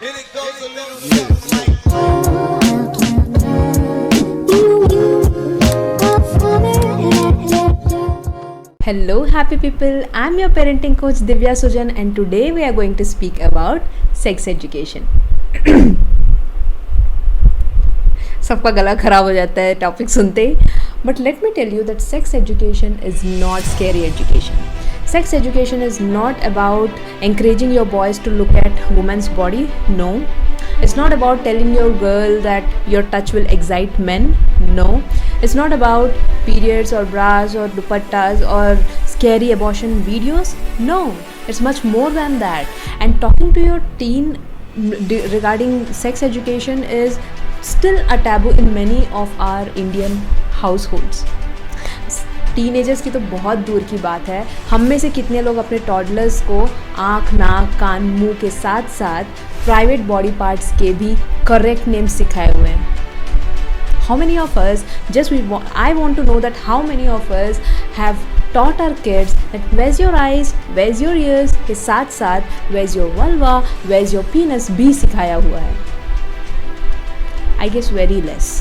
And it goes a little something like Hello, happy people. I'm your parenting coach Divya Sujan, and today we are going to speak about sex education. सबका गला खराब हो जाता है topic सुनते ही, but let me tell you that sex education is not scary education. Sex education is not about encouraging your boys to look at women's body. No. It's not about telling your girl that your touch will excite men. No. It's not about periods or bras or dupattas or scary abortion videos. No. It's much more than that. And talking to your teen regarding sex education is still a taboo in many of our Indian households. Teenagers की तो बहुत दूर की बात है. हम में से कितने लोग अपने टॉडलर्स को आँख, नाक, कान, मुंह के साथ साथ प्राइवेट बॉडी पार्ट्स के भी करेक्ट नेम सिखाए हुए हैं. How many of us, I want to know that how many of us have taught our kids that where's your eyes, where's your ears के साथ साथ where's your vulva, where's your penis भी सिखाया हुआ है. I guess very less.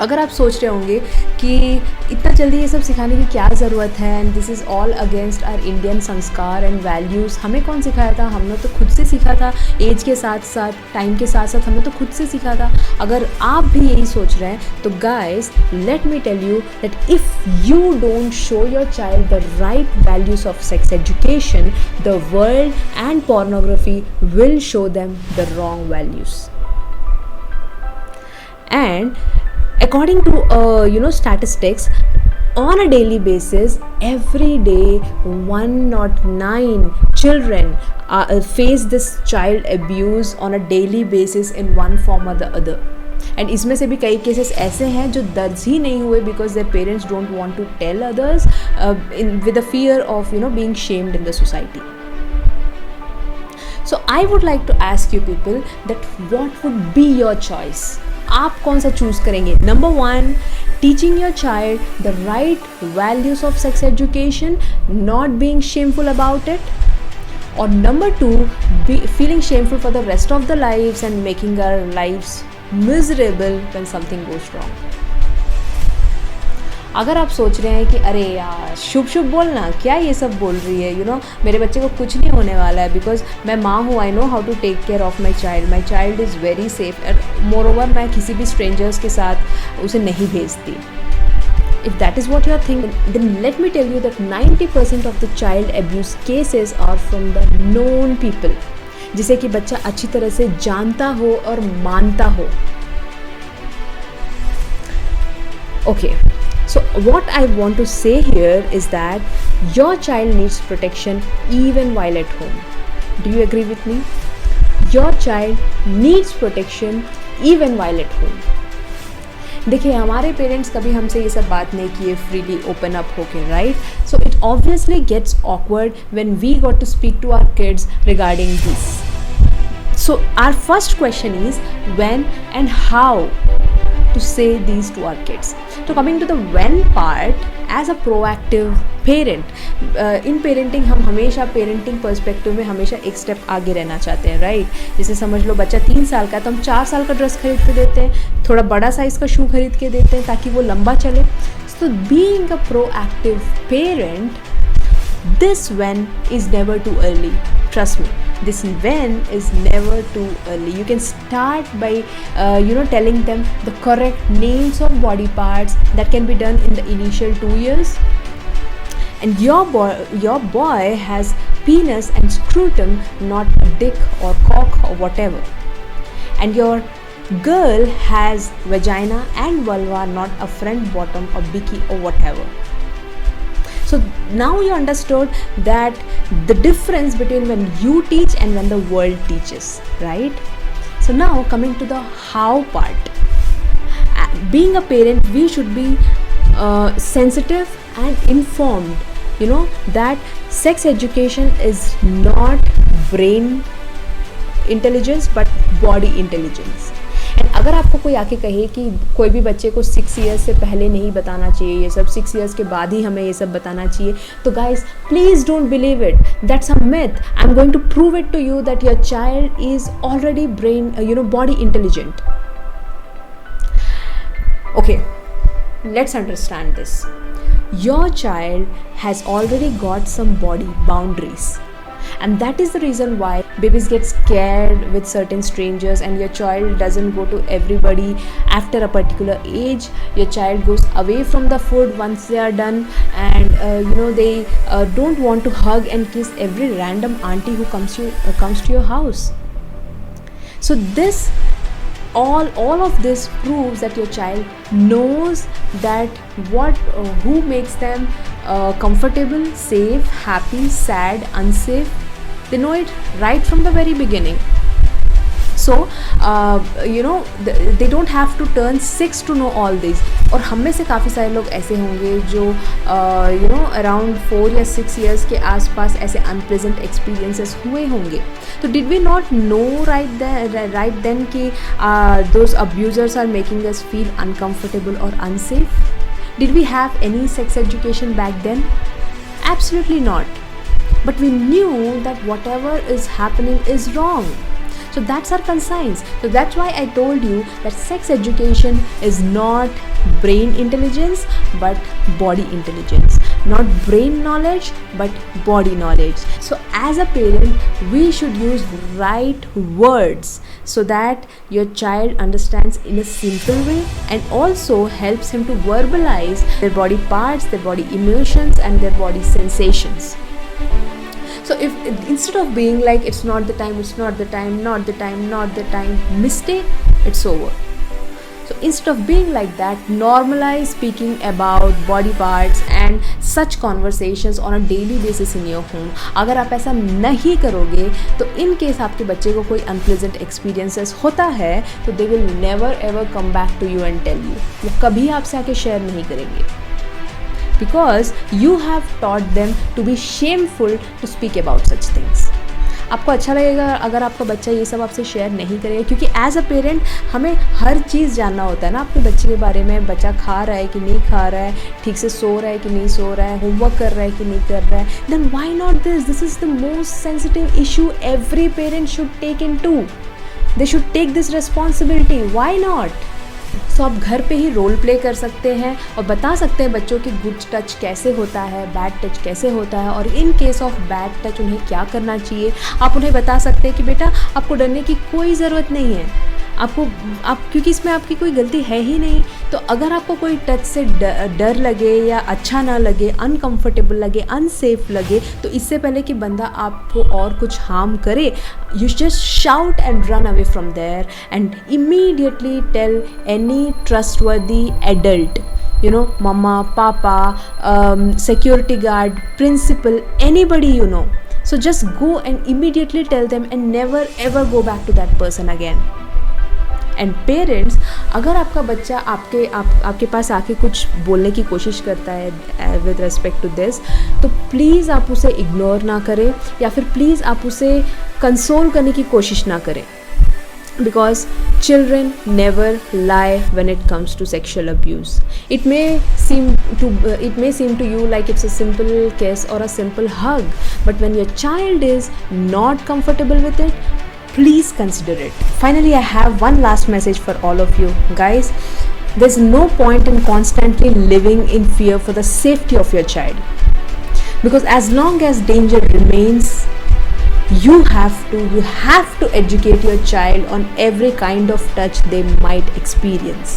अगर आप सोच रहे होंगे कि इतना जल्दी ये सब सिखाने की क्या ज़रूरत है and this is all against our Indian sanskar and values, हमें कौन सिखाया था? हमने तो खुद से सीखा था. एज के साथ साथ, टाइम के साथ साथ हमने तो खुद से सीखा था. अगर आप भी यही सोच रहे हैं तो guys, let me tell you that if you don't show your child the right values of sex education, the world and pornography will show them the wrong values. And according to statistics, on a daily basis, every day 109 children face this child abuse on a daily basis in one form or the other. And इसमें से भी कई cases ऐसे हैं जो दर्ज ही नहीं हुए because their parents don't want to tell others with the fear of being shamed in the society. So I would like to ask you people that what would be your choice? आप कौन सा choose करेंगे? Number 1, teaching your child the right values of sex education, not being shameful about it. Or number 2, feeling shameful for the rest of the lives and making our lives miserable when something goes wrong. अगर आप सोच रहे हैं कि अरे यार शुभ शुभ बोलना, क्या ये सब बोल रही है, मेरे बच्चे को कुछ नहीं होने वाला है बिकॉज मैं माँ हूँ, I know how to take care of my child is very safe and moreover मैं किसी भी स्ट्रेंजर्स के साथ उसे नहीं भेजती. If that is what you are thinking, then let me tell you that 90% of the child abuse cases are from the known people, जिसे कि बच्चा अच्छी तरह से जानता हो और मानता हो. Okay. So what I want to say here is that your child needs protection even while at home. Do you agree with me? Your child needs protection even while at home. देखिए, हमारे parents कभी हमसे ये सब बात नहीं किए freely open up होके, right? So it obviously gets awkward when we got to speak to our kids regarding this. So our first question is when and how to say these to our kids. So coming to the when part, as a proactive parent, in parenting हम हमेशा parenting perspective में हमेशा एक step आगे रहना चाहते हैं, right? जैसे समझ लो बच्चा 3 साल का है तो हम 4 साल का ड्रेस खरीद के देते हैं, थोड़ा बड़ा साइज़ का शू खरीद के देते हैं ताकि वो लंबा चले. So being a proactive parent, this when is never too early. Trust me, this when is never too early. You can start by telling them the correct names of body parts. That can be done in the initial 2 years. And your boy has penis and scrotum, not a dick or cock or whatever. And your girl has vagina and vulva, not a front, bottom or bicky or whatever. So now you understood that the difference between when you teach and when the world teaches, right? So now coming to the how part. Being a parent, we should be sensitive and informed, that sex education is not brain intelligence but body intelligence. And अगर आपको कोई आके कहे कि कोई भी बच्चे को 6 ईयर्स से पहले नहीं बताना चाहिए ये सब, 6 ईयर्स के बाद ही हमें ये सब बताना चाहिए, तो guys please don't believe it, that's a myth. I am going to prove it to you that your child is already brain body intelligent. Okay, let's understand this. Your child has already got some body boundaries, and that is the reason why babies get scared with certain strangers, and your child doesn't go to everybody after a particular age. Your child goes away from the food once they are done, and they don't want to hug and kiss every random auntie who comes to your house. So this all of this proves that your child knows that who makes them comfortable, safe, happy, sad, unsafe. They know it right from the very beginning. So they don't have to turn 6 to know all this. और हम में से काफ़ी सारे लोग ऐसे होंगे जो अराउंड 4 या 6 ईयर्स के आसपास ऐसे अनप्लेजेंट एक्सपीरियंसेस हुए होंगे. तो did we not know right then कि those abusers are making us feel uncomfortable और unsafe? Did we have any sex education back then? Absolutely not. But we knew that whatever is happening is wrong. So that's our conscience. So that's why I told you that sex education is not brain intelligence but body intelligence. Not brain knowledge but body knowledge. So as a parent, we should use right words so that your child understands in a simple way and also helps him to verbalize their body parts, their body emotions and their body sensations. So if instead of being like it's not the time, mistake, it's over. So instead of being like that, normalize speaking about body parts and such conversations on a daily basis in your home. अगर आप ऐसा नहीं करोगे तो in case आपके बच्चे को कोई unpleasant experiences होता है तो they will never ever come back to you and tell you. वो कभी आपसे आके शेयर नहीं करेंगे. Because you have taught them to be shameful to speak about such things. आपको अच्छा लगेगा अगर आपका बच्चा ये सब आपसे शेयर नहीं करेगा, क्योंकि एज अ पेरेंट हमें हर चीज़ जानना होता है ना अपने बच्चे के बारे में. बच्चा खा रहा है कि नहीं खा रहा है, ठीक से सो रहा है कि नहीं सो रहा है, होमवर्क कर रहा है कि नहीं कर रहा है. Then why not this is the most sensitive issue every parent should take into. They should take this responsibility. Why not? So आप घर पे ही रोल प्ले कर सकते हैं और बता सकते हैं बच्चों की गुड टच कैसे होता है, बैड टच कैसे होता है, और in case of bad touch उन्हें क्या करना चाहिए. आप उन्हें बता सकते हैं कि बेटा आपको डरने की कोई ज़रूरत नहीं है, क्योंकि इसमें आपकी कोई गलती है ही नहीं. तो अगर आपको कोई टच से डर लगे या अच्छा ना लगे, अनकंफर्टेबल लगे, अनसेफ लगे, तो इससे पहले कि बंदा आपको और कुछ हार्म करे, you just shout and run away from there and immediately tell any trustworthy adult, mama, papa, security guard, principal, anybody you know. So just go and immediately tell them and never ever go back to that person again. And parents, अगर आपका बच्चा आपके पास आके कुछ बोलने की कोशिश करता है विद रिस्पेक्ट टू दिस, तो प्लीज़ आप उसे इग्नोर ना करें या फिर प्लीज़ आप उसे कंसोल करने की कोशिश ना करें. Because children never lie when it comes to sexual abuse. It may seem to you like it's a simple kiss or a simple hug, but when your child is not comfortable with it, please consider it. Finally, I have one last message for all of you guys. There's no point in constantly living in fear for the safety of your child, because as long as danger remains, you have to educate your child on every kind of touch they might experience,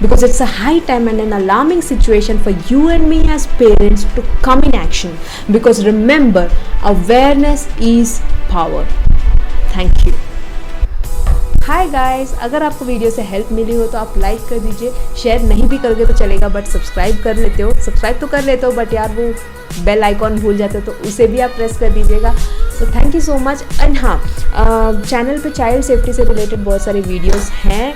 because it's a high time and an alarming situation for you and me as parents to come in action. Because remember, awareness is power. Thank you. Hi guys, अगर आपको video से help मिली हो तो आप like कर दीजिए. Share नहीं भी करोगे तो चलेगा, बट सब्सक्राइब तो कर लेते हो बट यार वो बेल आइकॉन भूल जाते हो तो उसे भी आप प्रेस कर दीजिएगा. So thank you so much. And हाँ, चैनल पे चाइल्ड सेफ्टी से रिलेटेड बहुत सारे वीडियोस हैं.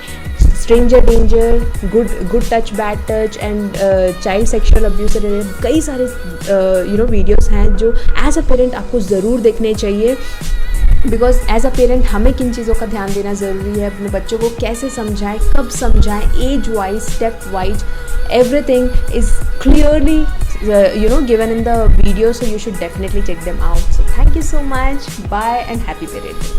Stranger danger, good touch, bad touch and child sexual abuse से रिलेटेड कई सारे वीडियोस हैं जो एज अ पेरेंट आपको ज़रूर देखने चाहिए. बिकॉज एज अ पेरेंट हमें किन चीज़ों का ध्यान देना ज़रूरी है, अपने बच्चों को कैसे समझाएं, कब समझाएं, age wise, step wise, everything is clearly given in the video, so you should definitely check them out. So thank you so much, bye and happy parenting.